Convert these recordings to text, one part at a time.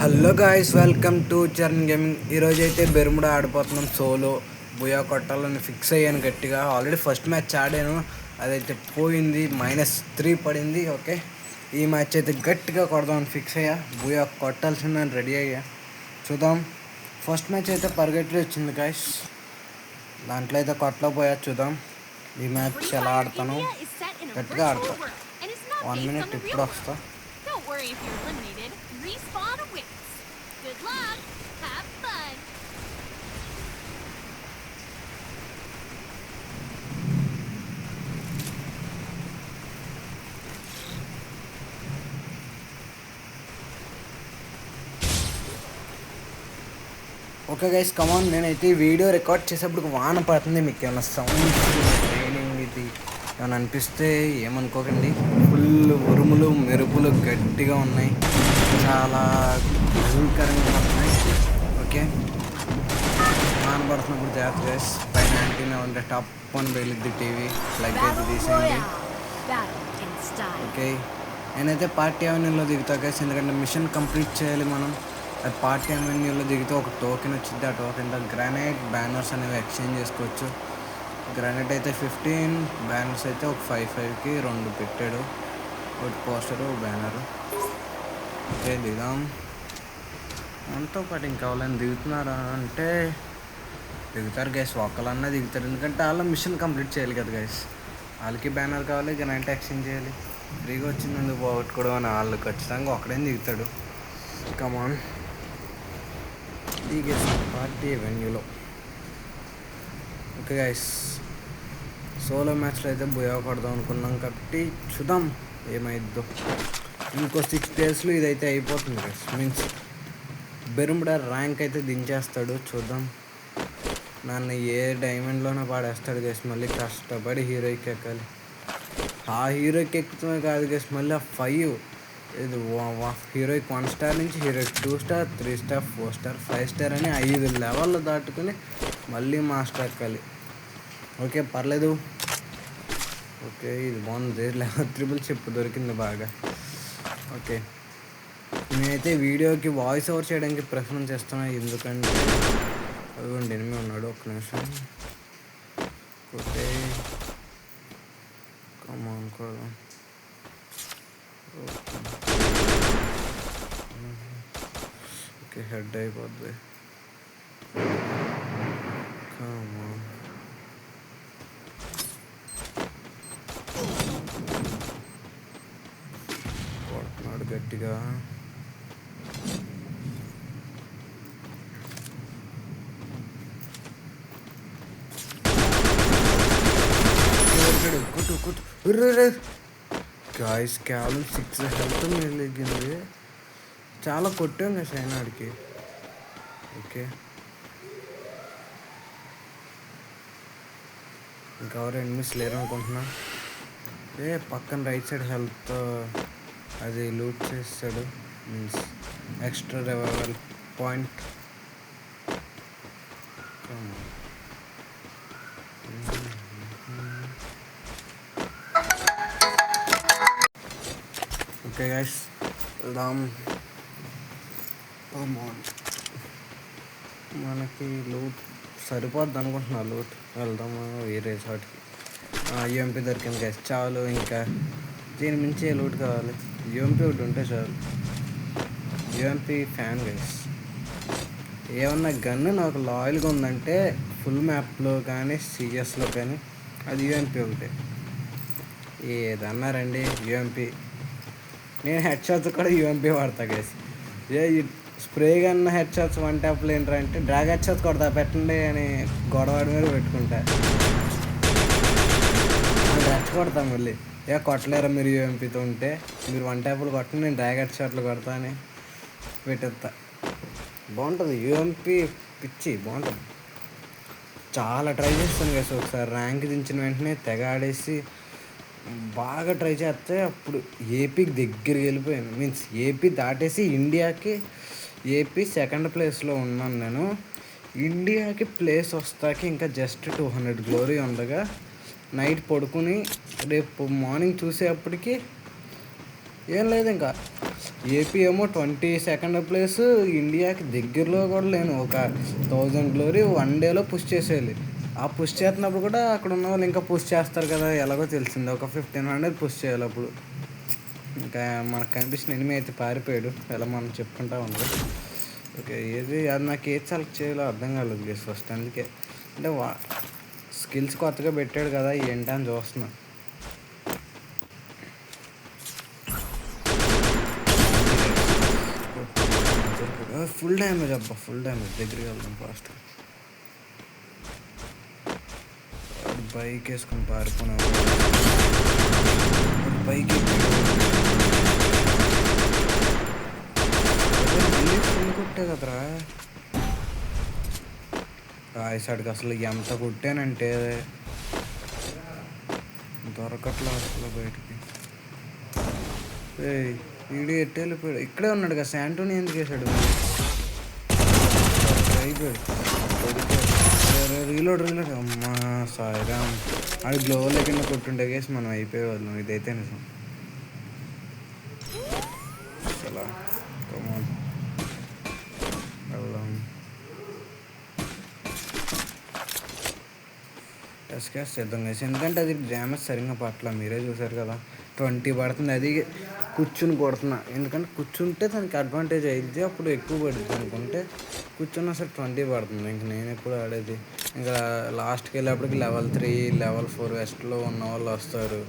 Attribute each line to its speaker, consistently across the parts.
Speaker 1: Hello guys, welcome to Charan gaming. ఈరోజు అయితే Bermuda ఆడిపోతున్నాం. Solo బుయా కొట్టాలని ఫిక్స్ అయ్యాను గట్టిగా. ఆల్రెడీ ఫస్ట్ మ్యాచ్ ఆడాను, అదైతే పోయింది, -3 పడింది. ఓకే, ఈ మ్యాచ్ అయితే గట్టిగా కొడదామని ఫిక్స్ అయ్యా. బుయా కొట్టాల్సిందని రెడీ అయ్యా. చూద్దాం. ఫస్ట్ మ్యాచ్ అయితే పరిగెట్లు వచ్చింది గాయ్స్, దాంట్లో అయితే కొట్టలేకపోయా. చూద్దాం ఈ మ్యాచ్ ఎలా ఆడతాను. గట్టిగా ఆడతా. 1 minute ఇప్పుడు వస్తా.
Speaker 2: Don't worry if you're eliminated. Respawn awaits. Good luck. Have fun.
Speaker 1: Okay guys, come on. నేనైతే ఈ వీడియో రికార్డ్ చేసేప్పుడు వాన పడుతుంది. మీకు ఏమైనా సౌండ్ ట్రైనింగ్ ఇది ఏమైనా అనిపిస్తే ఏమనుకోకండి. ఫుల్ ఉరుములు మెరుపులు గట్టిగా ఉన్నాయి, చాలా భయంకరంగా పడుతున్నాయి. ఓకే, వాన పడుతున్నప్పుడు జాగ్రత్త గైస్. పైన యాంటీనా ఉంటే టాప్ అని వెళ్ళిద్ది టీవీ. లైక్ అయితే తీసేయండి. ఓకే, నేనైతే పార్టీ అవెన్యూలో దిగుతా గైస్, ఎందుకంటే మిషన్ కంప్లీట్ చేయాలి మనం. అది పార్టీ అవెన్యూలో దిగితే ఒక టోకెన్ వచ్చింది. ఆ టోకెన్తో గ్రానైట్ బ్యానర్స్ అనేవి ఎక్స్చేంజ్ చేసుకోవచ్చు. గ్రానైట్ అయితే 15, బ్యానర్స్ అయితే ఒక 5కి 2 పెట్టాడు. ఒకటి పోస్టరు, ఒక బ్యానరు. ఓకే, దిగాం. మనతో పాటు ఇంకా వాళ్ళని దిగుతున్నారా అంటే దిగుతారు గైస్, ఒక్కలన్నా దిగుతారు. ఎందుకంటే వాళ్ళ మిషన్ కంప్లీట్ చేయాలి కదా గైస్. వాళ్ళకి బ్యానర్ కావాలి, గ్రానైట్ ఎక్స్చేంజ్ చేయాలి. ఫ్రీగా వచ్చింది పోగొట్టుకోవడం అని వాళ్ళు ఖచ్చితంగా ఒకడే దిగుతాడు. కమాన్, దిగేసాం పార్టీ వెన్యూలో. ఓకే గైస్, సోలో మ్యాచ్లో అయితే బుయా కొడదాం అనుకున్నాం కాబట్టి చూద్దాం ఏమైద్దో. ఇంకో 6 daysలో ఇదైతే అయిపోతుంది గైస్. మీన్స్ బెర్ముడా ర్యాంక్ అయితే దించేస్తాడు. చూద్దాం, నన్ను ఏ డైమండ్లోనే పాడేస్తాడు గైస్. మళ్ళీ కష్టపడి హీరోకి ఎక్కాలి. ఆ హీరోకి ఎక్కుతమే కాదు గైస్, మళ్ళీ ఆ 5 ఇది హీరోయిక్ 1 స్టార్ నుంచి heroic 2 star, 3 star, 4 star, 5 star అని 5 లెవెల్లో దాటుకుని మళ్ళీ మాస్టర్ ఎక్కాలి. ఓకే, పర్లేదు. ఓకే, ఇది బాగుంది. లెవెల్ 3 చెప్పు దొరికింది బాగా. ఓకే, నేనైతే వీడియోకి వాయిస్ ఓవర్ చేయడానికి ప్రిఫరెన్స్ చేస్తున్నా. ఎందుకంటే అదిగోండి ఎనిమిది ఉన్నాడు. ఒక్క నిమిషం. ఓకే, కమాన్ కూడా. ఓకే, హెడ్ అయిపోద్ది. కొడుతున్నాడు గట్టిగా. కుట్టు కుట్టు గాయస్, కేవలం 6 హెల్త్ మిగిలింది. చాలా కొట్టాం కదా సైనాడికి. ఓకే, ఇంకెవరు ఎనిమిస్ లేరు అనుకుంటున్నా. పక్కన రైట్ సైడ్ హెల్త్ అది లూట్ చేస్తాడు. Means extra revival point. Okay guys, వెళ్దాం. మనకి లూట్ సరిపోద్ది అనుకుంటున్నా. లూట్ వెళ్దాము వేరే చోటికి. యూఎంపీ దొరికింది గైస్, చాలు. ఇంకా దీని మించి లూట్ కావాలి. యూఎంపీ ఒకటి ఉంటే చాలు. UMP fan guys. ఏమన్నా గన్ను నాకు లాయల్గా ఉందంటే ఫుల్ మ్యాప్లో కానీ సిఎస్లో కానీ అది యూఎంపీ ఒకటే. ఏదన్నారండి యూఎంపీ. నేను హెడ్ షాట్స్ కూడా యూఎంపీ వాడతా guys. Spray gun head shots 1 ట్యాప్లో ఏంటంటే డ్రాగ్ హెడ్ షాట్స్ కొడతా పెట్టండి అని గొడవాడి మీద పెట్టుకుంటా. రెచ్చగొడతాం మళ్ళీ. కొట్టలేరా మీరు యూఎంపీతో ఉంటే, మీరు 1 ట్యాప్లు కొట్టండి, నేను డ్రాగ్ హెడ్ షాట్లు కొడతా అని పెట్టేస్తా. బాగుంటుంది యూఎంపీ, పిచ్చి బాగుంటుంది. చాలా ట్రై చేస్తాను కదా. ఒకసారి ర్యాంక్ దించిన వెంటనే తెగ ఆడేసి బాగా ట్రై చేస్తే అప్పుడు ఏపీకి దగ్గరికి వెళ్ళిపోయాను. మీన్స్ ఏపీ దాటేసి ఇండియాకి, ఏపీ 2nd ప్లేస్లో ఉన్నాను నేను. ఇండియాకి ప్లేస్ వస్తాకి ఇంకా జస్ట్ 200 గ్లోరీ ఉండగా నైట్ పడుకుని రేపు మార్నింగ్ చూసేప్పటికి ఏం లేదు ఇంకా. ఏపీ ఏమో 22nd ప్లేస్, ఇండియాకి దగ్గరలో కూడా లేను. ఒక 1000 గ్లోరీ వన్ డేలో పుష్ చేసేయాలి. ఆ పుష్ చేస్తున్నప్పుడు కూడా అక్కడ ఉన్న వాళ్ళు ఇంకా పుష్ చేస్తారు కదా, ఎలాగో తెలిసింది. ఒక 1500 పుష్ చేయాలి అప్పుడు. ఇంకా మనకు కనిపించిన ఎనిమి అయితే పారిపోయాడు, ఎలా మనం చెప్పుకుంటా ఉన్నాం. ఓకే, ఏది అది నాకు ఏది సెలెక్ట్ చేయాలో అర్థం కాలేదు గేస్ ఫస్ట్. అందుకే అంటే స్కిల్స్ కొత్తగా పెట్టాడు కదా, ఏంటని చూస్తున్నా. ఫుల్ డ్యామేజ్ అబ్బా, ఫుల్ డ్యామేజ్. దగ్గరికి వెళ్దాం ఫాస్ట్. బైక్ వేసుకొని పారిపోయినా, బైక్ కొట్టే కదరా రాయసాడికి. అసలు ఎంత కొట్టానంటే దొరకట్లా అసలు బయటికి. వీడియో ఎట్టు వెళ్ళిపోయాడు, ఇక్కడే ఉన్నాడు కదా. శాంటోని ఎందుకు వేసాడు? అయిపోయాడు. రీలోడ్ అమ్మా సాయిరామ్. అది గ్లో లేకుండా కొట్టుంటే కేసు మనం అయిపోయేవాళ్ళం. ఇదైతే నిజం. అసలు కమాన్ వెళ్దాం. ఎస్కేస్ చేద్దాం వేసి, ఎందుకంటే అది డ్యామేజ్ సరిగ్గా పట్ల. మీరే చూసారు కదా, 20 పడుతుంది. అది కూర్చుని కొడుతున్నా, ఎందుకంటే కూర్చుంటే దానికి అడ్వాంటేజ్ అయింది, అప్పుడు ఎక్కువ పడుతుంది. అనుకుంటే కూర్చున్నా సరే 20 పడుతుంది. ఇంక నేను ఎప్పుడు ఆడేది ఇంకా లాస్ట్కి వెళ్ళేప్పటికి లెవెల్ 3 లెవెల్ 4 వెస్ట్లో ఉన్న వాళ్ళు వస్తారు.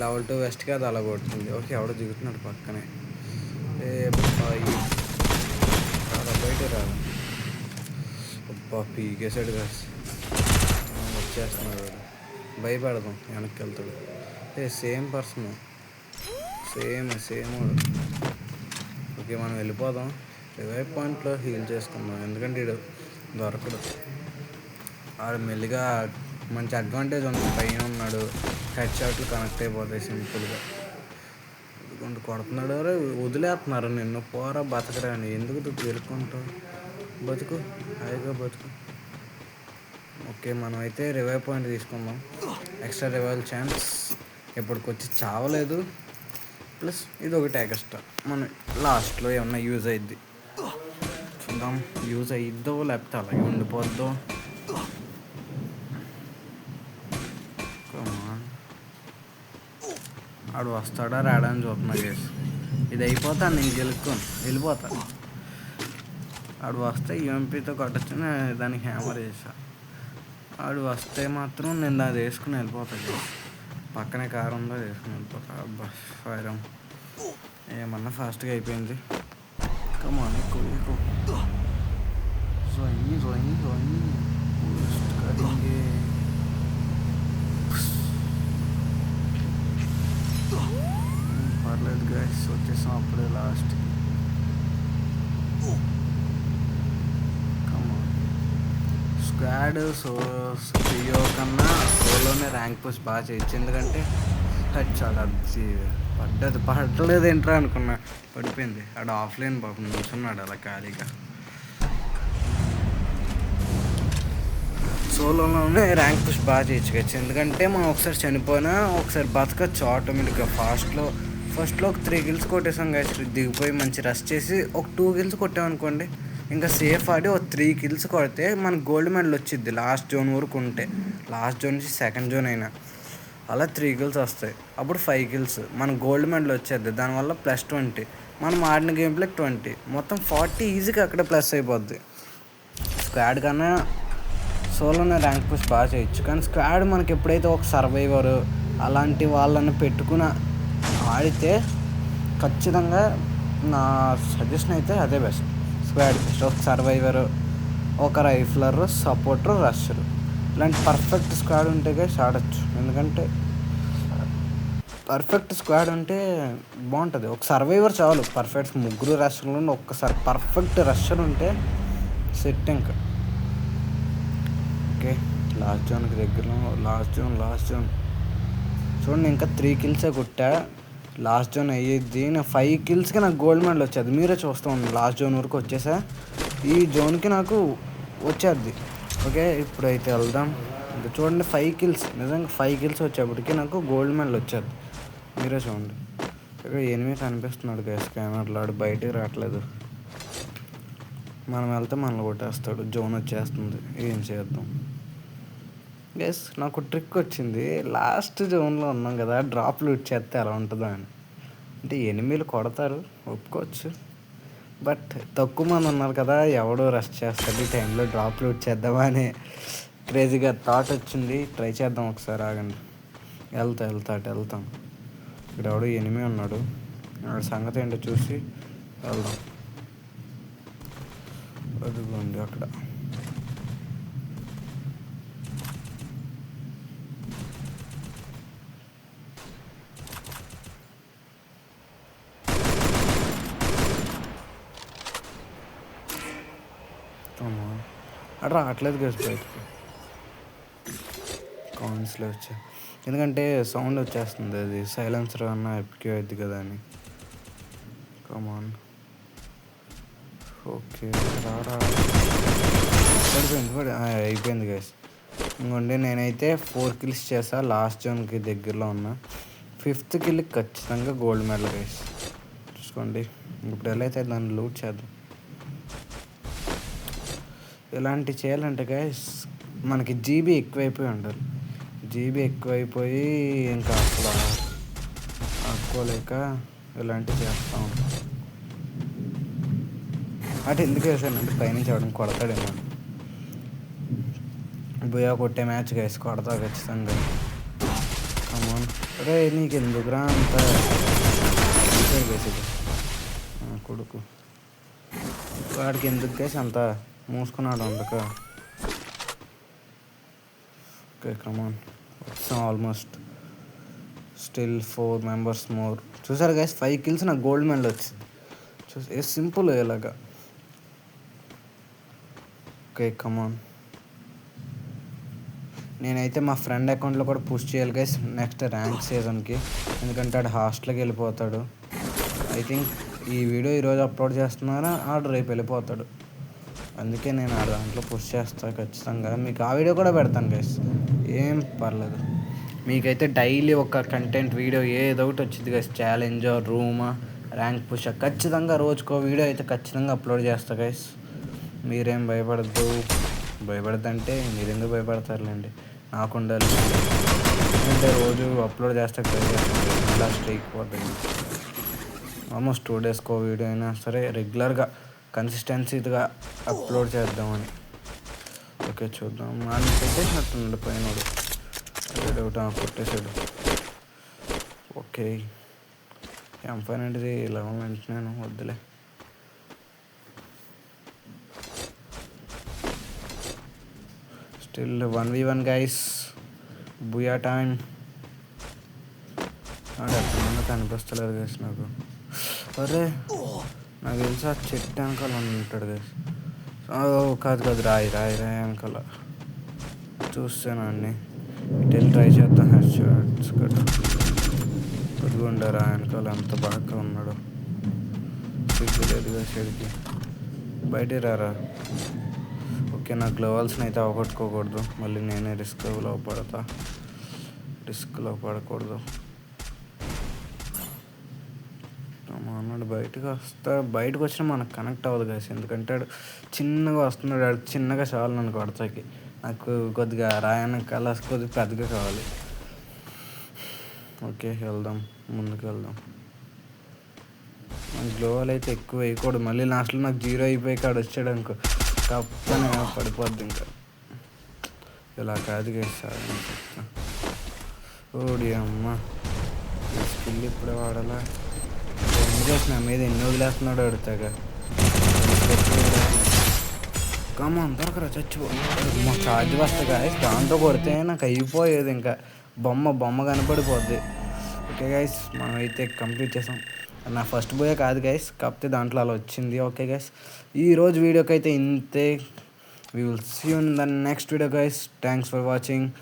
Speaker 1: లెవెల్ 2 వెస్ట్కి అది అలా కొడుతుంది. ఓకే, ఎవడో దిగుతున్నాడు పక్కనే. బయట రాదు అబ్బా, పీకేసాడు కదా. వచ్చేస్తున్నాడు వాడు, భయపడదాం. వెనక్కి వెళ్తాడు. Same person, same. ఓకే, మనం వెళ్ళిపోదాం. రివైవ్ పాయింట్లో హీల్ చేసుకుందాం, ఎందుకంటే ఇడు దొరకడు. ఆడు మెల్లిగా మంచి అడ్వాంటేజ్ ఉంది, పైన ఉన్నాడు. హెడ్ షాట్లు కనెక్ట్ అయిపోతాయి సింపుల్గా. ఎందుకంటే కొడుతున్నాడు, వదిలేస్తున్నారు నిన్ను. పోరా బతకరాని, ఎందుకు గెలుక్కుంటావు? బతుకు, హాయిగా బతుకు. ఓకే, మనం అయితే రివైవ్ పాయింట్ తీసుకుందాం. ఎక్స్ట్రా రివైవ్ ఛాన్స్ ఇప్పటికొచ్చి చావలేదు. ప్లస్ ఇది ఒకటి ఎక్స్ట్రా, మన లాస్ట్లో ఏమన్నా యూజ్ అయ్యిద్ది. చూద్దాం యూజ్ అయ్యిద్దో లేకపోతే అలాగే ఉండిపోద్దో. ఆడు వస్తాడా రాడా అని చూస్తున్నా కేసు. ఇది అయిపోతా నేను గెలుక్కొని వెళ్ళిపోతా. ఆడు వస్తే యూఎంపీతో కొట్టచ్చు, దానికి హ్యామర్ చేసా. ఆడు వస్తే మాత్రం నేను అది వేసుకుని వెళ్ళిపోతాను. పక్కనే కారు ఉందో వేసుకుని వెళ్ళిపోతా. అబ్బా ఫైరం ఏమన్నా ఫాస్ట్గా అయిపోయింది. కమాన్ ఎక్కువ పర్లేదు గైస్, వచ్చేసాం అప్పుడే లాస్ట్. స్క్వాడ్ సియో కన్నా సోలోనే ర్యాంక్ పుష్ బాగా చేయొచ్చు, ఎందుకంటే చాలా పడలేదు ఏంట్రా అనుకున్నా, పడిపోయింది. ఆడు ఆఫ్లైన్ పాపం నిల్చున్నాడు అలా ఖాళీగా. సోలోలోనే ర్యాంక్ పుష్ బాగా చేయొచ్చు, ఎందుకంటే మనం ఒకసారి చనిపోయినా ఒకసారి బతకచ్చు ఆటోమేటిక్గా. ఫస్ట్లో ఒక 3 kills కొట్టేసాం గైస్. దిగిపోయి మంచి రష్ చేసి ఒక 2 kills కొట్టామనుకోండి, ఇంకా సేఫ్ ఆడి ఒక 3 kills కొడితే మనకు గోల్డ్ మెడల్ వచ్చిద్ది. లాస్ట్ జోన్ వరకు ఉంటే, లాస్ట్ జోన్ నుంచి సెకండ్ జోన్ అయినా అలా 3 kills వస్తాయి. అప్పుడు 5 kills మన గోల్డ్ మెడల్ వచ్చేద్ది. దానివల్ల +20, మనం ఆడిన గేమ్ ప్లే 20, మొత్తం 40 ఈజీగా అక్కడే ప్లస్ అయిపోద్ది. స్క్వాడ్ కన్నా సోలోనే ర్యాంక్ పుష్ బాగా చేయొచ్చు, కానీ స్క్వాడ్ మనకి ఎప్పుడైతే ఒక సర్వైవర్ అలాంటి వాళ్ళని పెట్టుకుని ఆడితే ఖచ్చితంగా నా సజెషన్ అయితే అదే బెస్ట్. Squad best. ఒక సర్వైవరు, ఒక రైఫ్లరు, సపోర్టరు, రషరు, ఇలాంటి పర్ఫెక్ట్ స్క్వాడ్ ఉంటే ఆడచ్చు. ఎందుకంటే పర్ఫెక్ట్ స్క్వాడ్ ఉంటే బాగుంటుంది. ఒక సర్వైవర్ చాలు, పర్ఫెక్ట్ 3 రషర్లు ఒక్కసారి పర్ఫెక్ట్ రషర్ ఉంటే సెట్ ఇంకా. ఓకే, లాస్ట్ జోన్కి దగ్గరలో, లాస్ట్ జోన్ చూడండి. ఇంకా 3 kills కొట్టా, లాస్ట్ జోన్ అయ్యేది. నేను 5 killsకి నాకు గోల్డ్ మెడల్ వచ్చేది. మీరే చూస్తూ ఉంది, లాస్ట్ జోన్ వరకు వచ్చేసా. ఈ జోన్కి నాకు వచ్చేది. ఓకే, ఇప్పుడైతే వెళ్దాం. ఇంకా చూడండి 5 kills, నిజంగా 5 kills వచ్చేప్పటికి నాకు గోల్డ్ మెడల్ వచ్చేది. మీరే చూడండి. ఇక్కడ ఎనిమిది కనిపిస్తున్నాడు గైస్ స్కానర్లో, ఆడు బయటికి రావట్లేదు. మనం వెళ్తే మనల్ని కొట్టేస్తాడు. జోన్ వచ్చేస్తుంది, ఏం చేద్దాం గైస్. నాకు ట్రిక్ వచ్చింది, లాస్ట్ జోన్లో ఉన్నాం కదా, డ్రాప్ లూట్ చేస్తే ఎలా ఉంటుందో అని. అంటే ఎనిమిలు కొడతారు ఒప్పుకోవచ్చు, బట్ తక్కువ మంది ఉన్నారు కదా, ఎవడో రష్ చేస్తాడు ఈ టైంలో, డ్రాప్ లూట్ చేద్దామా అని క్రేజీగా థాట్ వచ్చింది. ట్రై చేద్దాం ఒకసారి, ఆగండి. వెళ్తాం. ఇక్కడ ఎవడో ఎనిమి ఉన్నాడు, వాడి సంగతి ఏంటో చూసి వెళ్దాం. అదిగోండి అక్కడ. అటు రావట్లేదు కదా బయటకి, కాయిన్స్లో వచ్చాయి. ఎందుకంటే సౌండ్ వచ్చేస్తుంది, అది సైలెన్సర్ అన్న ఎపిక్యూ అవుద్ది కదా అని. కమాన్. ఓకే అయిపోయింది గైస్. ఇంకోండి నేనైతే 4 kills చేసా, లాస్ట్ జోన్కి దగ్గరలో ఉన్నా. 5th kill ఖచ్చితంగా గోల్డ్ మెడల్ గైస్, చూసుకోండి. ఇప్పుడు ఎలా అయితే దాన్ని లూట్ చేద్దాం. ఇలాంటివి చేయాలంటే గైస్ మనకి జీబీ ఎక్కువైపోయి ఉండాలి. జీబీ ఎక్కువైపోయి ఇంకా అసలు ఆపుకోలేక ఇలాంటివి చేస్తూ ఉంటాం. అటు ఎందుకు వేసానంటే పైనుంచి అవడం కొడతాడేమో. బుయా కొట్టే మ్యాచ్ గైస్, కొడతా ఖచ్చితంగా. కమాన్. అరే నీకు ఎందుకురా అంత వేసేది కొడుకు, వాడికి ఎందుకు గైస్ అంత మూసుకున్నాడు అందుక. ఓకే కమాన్, వచ్చాం ఆల్మోస్ట్. Still 4 members more. చూసారు గైస్ 5 kills నాకు గోల్డ్ మెడల్ వచ్చింది. చూసి సింపుల్ ఇలాగా. Okay come on. నేనైతే మా ఫ్రెండ్ అకౌంట్లో కూడా పుష్ చేయాలి గైస్ నెక్స్ట్ ర్యాంక్ సీజన్కి, ఎందుకంటే ఆడు హాస్టల్కి వెళ్ళిపోతాడు. ఐ థింక్ ఈ వీడియో ఈరోజు అప్లోడ్ చేస్తున్నారా, ఆడు రేపు వెళ్ళిపోతాడు. అందుకే నేను ఆ దాంట్లో పుష్ చేస్తాను ఖచ్చితంగా. మీకు ఆ వీడియో కూడా పెడతాను గైస్, ఏం పర్లేదు. మీకైతే డైలీ ఒక కంటెంట్ వీడియో ఏదో ఒకటి వచ్చింది గైస్, ఛాలెంజ్, రూమా, ర్యాంక్ పుష్, ఖచ్చితంగా రోజుకో వీడియో అయితే ఖచ్చితంగా అప్లోడ్ చేస్తా గైస్. మీరేం భయపడద్దంటే మీరెందుకు భయపడతారులేండి, నాకు ఉండాలి. ఎందుకంటే రోజు అప్లోడ్ చేస్తే ట్రై చేస్తాను, అలా స్ట్రైక్ పోతుంది. ఆల్మోస్ట్ 2 daysకో వీడియో అయినా సరే రెగ్యులర్గా కన్సిస్టెన్సీగా అప్లోడ్ చేద్దామని. ఓకే చూద్దాం. మనం పెట్టేసినట్టున్నాడు పైన, డౌట్ కొట్టేసాడు. ఓకే M5 అనేది ఇలా వెంటనే వద్దులే. Still 1v1 guys, బుయా time. ఎక్కడ కనిపిస్తలేదు గైస్ నాకు. అరే నాకు తెలిసి ఆ చెట్టు వెనకాల ఉంటాడు గైస్. కాదు రాయి వెనకాల చూస్తాను అన్నీ. ఇటు ట్రై చేద్దాం. హెడ్షాట్స్ కదా కొద్దిగుండా రా వెనకాల ఎంత బాగా ఉన్నాడు. సిగ్గులేదుగా చెడికి, బయటికి రారా. ఓకే నా గ్లోవల్స్ని అయితే అవగొట్టుకోకూడదు, మళ్ళీ నేనే రిస్క్లో పడకూడదు. అన్నాడు బయటకు వచ్చినా మనకు కనెక్ట్ అవ్వదు కాసి, ఎందుకంటే చిన్నగా వస్తున్నాడు. ఆడు చిన్నగా చాలు నన్ను కొడతాకి. నాకు కొద్దిగా రాయనకాల కొద్దిగా పెద్దగా కావాలి. ఓకే ముందుకు వెళ్దాం. గ్లోవల్ అయితే ఎక్కువ వేయకూడదు, మళ్ళీ లాస్ట్లో నాకు 0 అయిపోయి కాడు వచ్చాడు అనుకో, తప్పనే పడిపోద్ది. ఇంకా ఇలా కాదు సార్. ఓడి అమ్మ, స్కిల్ ఇప్పుడే వాడాలా. నా మీద ఎన్ని వదిలేస్తున్నాడు అడుగుతాగా. కమాన్ దొరకరా, చచ్చిపో. మా ఛార్జ్ వస్తా గాయస్, దాంతో కొడితే నాకు అయిపోయేది. ఇంకా బొమ్మ కనపడిపోద్ది. ఓకే గైస్, మనం అయితే కంప్లీట్ చేసాం. నా ఫస్ట్ బోయే కాదు గైస్, కాకపోతే దాంట్లో అలా వచ్చింది. ఓకే గైస్, ఈరోజు వీడియోకి అయితే ఇంతే. We will see you in the next video guys. Thanks for watching.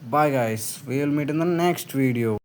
Speaker 1: Bye guys. We will meet in the next video.